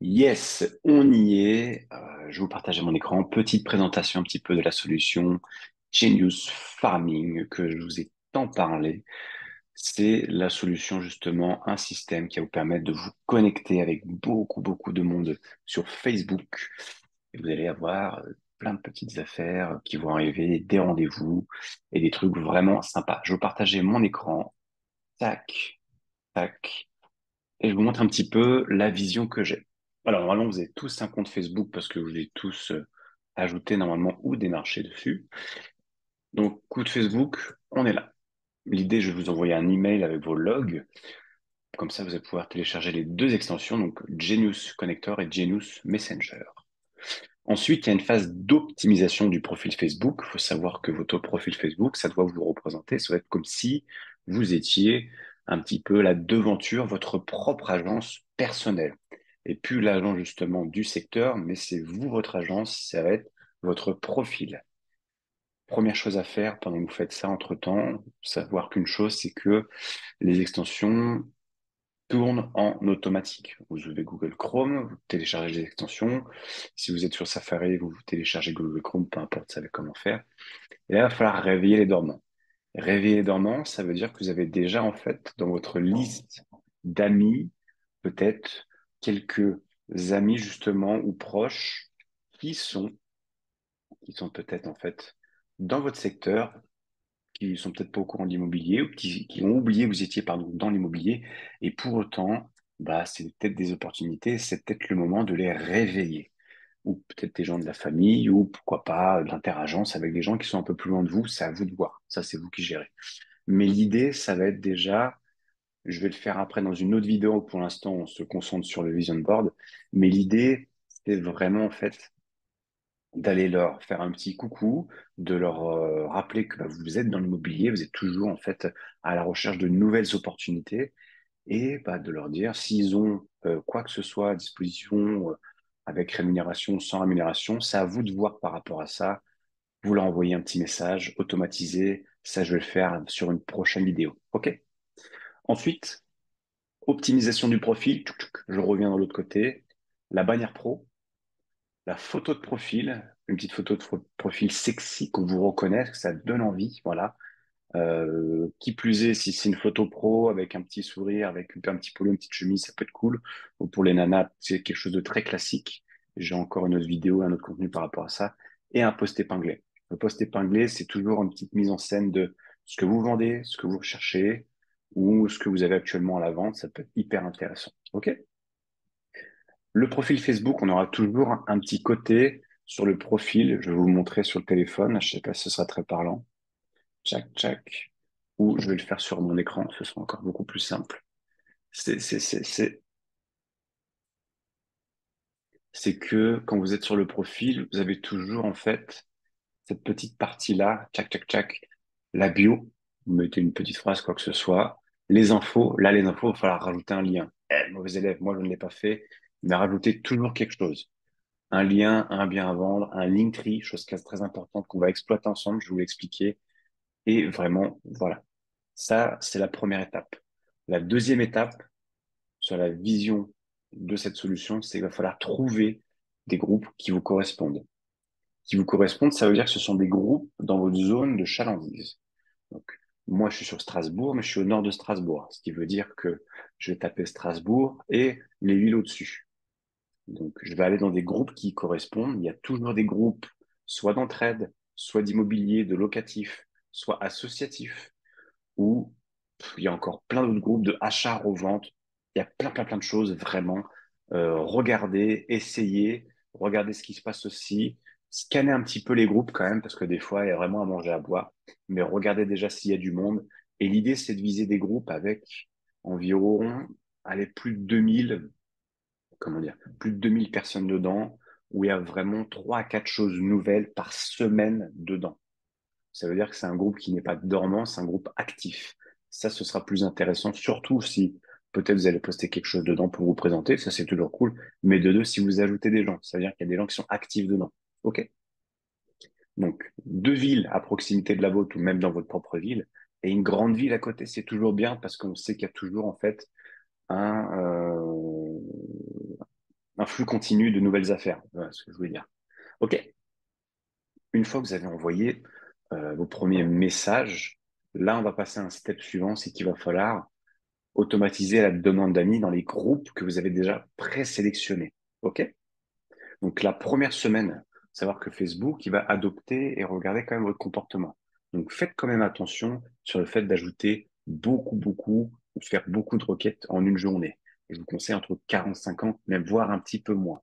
Yes, on y est. Je vais vous partager mon écran. Petite présentation un petit peu de la solution Genius Farming que je vous ai tant parlé. C'est la solution justement, un système qui va vous permettre de vous connecter avec beaucoup de monde sur Facebook. Et vous allez avoir plein de petites affaires qui vont arriver, des rendez-vous et des trucs vraiment sympas. Je vais vous partager mon écran. Tac, tac. Et je vous montre un petit peu la vision que j'ai. Alors, normalement, vous avez tous un compte Facebook parce que vous avez tous ajouté normalement ou démarché dessus. Donc, coup de Facebook, on est là. L'idée, je vais vous envoyer un email avec vos logs. Comme ça, vous allez pouvoir télécharger les deux extensions, donc Genius Connector et Genius Messenger. Ensuite, il y a une phase d'optimisation du profil Facebook. Il faut savoir que votre profil Facebook, ça doit vous représenter. Ça va être comme si vous étiez un petit peu la devanture, votre propre agence personnelle. Et plus l'agent justement du secteur, mais c'est vous, votre agence, ça va être votre profil. Première chose à faire pendant que vous faites ça entre-temps, savoir qu'une chose, c'est que les extensions tourne en automatique. Vous ouvrez Google Chrome, vous téléchargez les extensions. Si vous êtes sur Safari, vous téléchargez Google Chrome, peu importe, vous savez comment faire. Et là, il va falloir réveiller les dormants. Réveiller les dormants, ça veut dire que vous avez déjà, en fait, dans votre liste d'amis, peut-être quelques amis, justement, ou proches, qui sont, qui sont peut-être, en fait, dans votre secteur, qui sont peut-être pas au courant de l'immobilier ou qui ont oublié que vous étiez pardon, dans l'immobilier. Et pour autant, bah, c'est peut-être des opportunités, c'est peut-être le moment de les réveiller. Ou peut-être des gens de la famille, ou pourquoi pas de l'interagence avec des gens qui sont un peu plus loin de vous, c'est à vous de voir. Ça, c'est vous qui gérez. Mais l'idée, ça va être déjà, je vais le faire après dans une autre vidéo. Pour l'instant, on se concentre sur le vision board. Mais l'idée, c'est vraiment en fait d'aller leur faire un petit coucou, de leur rappeler que bah, vous êtes dans l'immobilier, vous êtes toujours en fait à la recherche de nouvelles opportunités et bah, de leur dire s'ils ont quoi que ce soit à disposition avec rémunération, sans rémunération, c'est à vous de voir par rapport à ça. Vous leur envoyez un petit message automatisé. Ça, je vais le faire sur une prochaine vidéo. OK? Ensuite, optimisation du profil. Tchouk, tchouk, je reviens de l'autre côté. La bannière pro. La photo de profil, une petite photo de profil sexy qu'on vous reconnaisse, que ça donne envie, voilà. Qui plus est, si c'est une photo pro avec un petit sourire, avec un petit polo, une petite chemise, ça peut être cool. Ou pour les nanas, c'est quelque chose de très classique. J'ai encore une autre vidéo, un autre contenu par rapport à ça. Et un post épinglé. Le post épinglé, c'est toujours une petite mise en scène de ce que vous vendez, ce que vous recherchez, ou ce que vous avez actuellement à la vente. Ça peut être hyper intéressant. OK? Le profil Facebook, on aura toujours un petit côté sur le profil. Je vais vous montrer sur le téléphone. Je sais pas si ce sera très parlant. Tchac, tchac. Ou je vais le faire sur mon écran. Ce sera encore beaucoup plus simple. C'est c'est que quand vous êtes sur le profil, vous avez toujours en fait cette petite partie-là. Tchac, tchac, tchac. La bio. Vous mettez une petite phrase, quoi que ce soit. Les infos. Là, les infos, il va falloir rajouter un lien. Mauvais élève, moi, je ne l'ai pas fait. Mais rajoutez toujours quelque chose. Un lien, un bien à vendre, un Linktree, chose qui est très importante qu'on va exploiter ensemble, je vais vous l'expliquer. Et vraiment, voilà. Ça, c'est la première étape. La deuxième étape sur la vision de cette solution, c'est qu'il va falloir trouver des groupes qui vous correspondent. Qui vous correspondent, ça veut dire que ce sont des groupes dans votre zone de chalandise. Donc, moi, je suis sur Strasbourg, mais je suis au nord de Strasbourg, ce qui veut dire que je vais taper Strasbourg et les villes au-dessus. Donc, je vais aller dans des groupes qui correspondent. Il y a toujours des groupes, soit d'entraide, soit d'immobilier, de locatif, soit associatif, ou il y a encore plein d'autres groupes de achat-revente. Il y a plein de choses vraiment. Regardez, essayez, regardez ce qui se passe aussi. Scannez un petit peu les groupes quand même, parce que des fois, il y a vraiment à manger à boire. Mais regardez déjà s'il y a du monde. Et l'idée, c'est de viser des groupes avec environ, allez, plus de 2000 comment dire, plus de 2000 personnes dedans, où il y a vraiment 3 à 4 choses nouvelles par semaine dedans. Ça veut dire que c'est un groupe qui n'est pas dormant, c'est un groupe actif. Ça, ce sera plus intéressant, surtout si peut-être vous allez poster quelque chose dedans pour vous présenter, ça c'est toujours cool. Mais de deux, si vous ajoutez des gens, ça veut dire qu'il y a des gens qui sont actifs dedans. OK? Donc, deux villes à proximité de la vôtre ou même dans votre propre ville, et une grande ville à côté, c'est toujours bien parce qu'on sait qu'il y a toujours en fait un, un flux continu de nouvelles affaires. Voilà ce que je voulais dire. OK. Une fois que vous avez envoyé vos premiers messages, là, on va passer à un step suivant, c'est qu'il va falloir automatiser la demande d'amis dans les groupes que vous avez déjà présélectionnés. OK? Donc, la première semaine, savoir que Facebook, il va adopter et regarder quand même votre comportement. Donc, faites quand même attention sur le fait d'ajouter beaucoup, ou faire beaucoup de requêtes en une journée. Je vous conseille entre 40, 50, même voire un petit peu moins.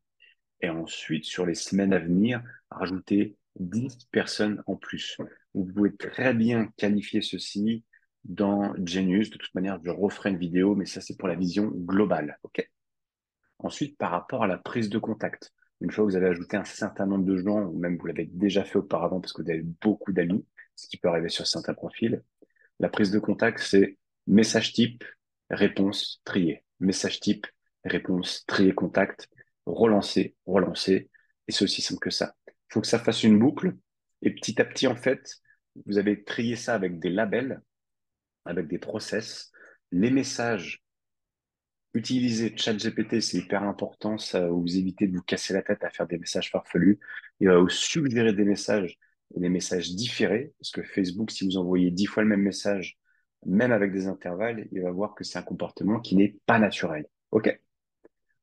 Et ensuite, sur les semaines à venir, rajouter 10 personnes en plus. Vous pouvez très bien qualifier ceci dans Genius. De toute manière, je referai une vidéo, mais ça, c'est pour la vision globale. OK? Ensuite, par rapport à la prise de contact, une fois que vous avez ajouté un certain nombre de gens, ou même vous l'avez déjà fait auparavant parce que vous avez beaucoup d'amis, ce qui peut arriver sur certains profils, la prise de contact, c'est message type, réponse, trier. Message type, réponse, trier contact, relancer, et c'est aussi simple que ça. Il faut que ça fasse une boucle, et petit à petit, en fait, vous avez trié ça avec des labels, avec des process. Les messages, utilisez ChatGPT, c'est hyper important, ça vous évitez de vous casser la tête à faire des messages farfelus. Il va vous suggérer des messages différés, parce que Facebook, si vous envoyez 10 fois le même message, même avec des intervalles, il va voir que c'est un comportement qui n'est pas naturel. OK?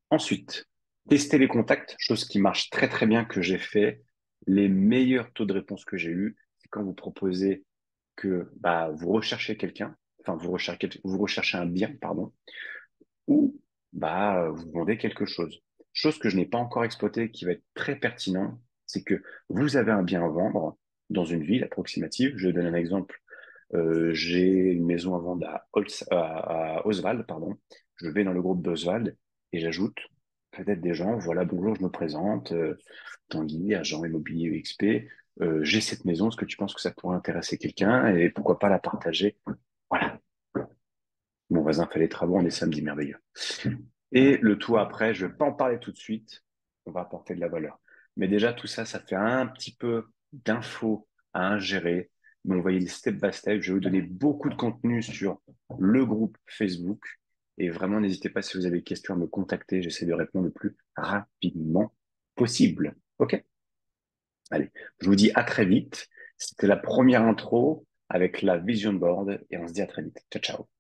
Ensuite, tester les contacts, chose qui marche très bien que j'ai fait. Les meilleurs taux de réponse que j'ai eu, c'est quand vous proposez que bah, vous recherchez quelqu'un, enfin vous recherchez un bien, pardon, ou bah, vous vendez quelque chose. Chose que je n'ai pas encore exploitée, qui va être très pertinent, c'est que vous avez un bien à vendre dans une ville approximative. Je donne un exemple. J'ai une maison à vendre à Oswald, pardon. Je vais dans le groupe d'Oswald et j'ajoute peut-être des gens. Voilà, bonjour, je me présente. Tanguy, agent immobilier UXP. J'ai cette maison. Est-ce que tu penses que ça pourrait intéresser quelqu'un et pourquoi pas la partager? Voilà. Mon voisin fait les travaux, on est samedi merveilleux. Et le tout après, je ne vais pas en parler tout de suite, on va apporter de la valeur. Mais déjà, tout ça, ça fait un petit peu d'infos à ingérer. Mais on va y aller step by step. Je vais vous donner beaucoup de contenu sur le groupe Facebook. Et vraiment, n'hésitez pas si vous avez des questions à me contacter. J'essaie de répondre le plus rapidement possible. OK? Allez, je vous dis à très vite. C'était la première intro avec la vision board et on se dit à très vite. Ciao, ciao.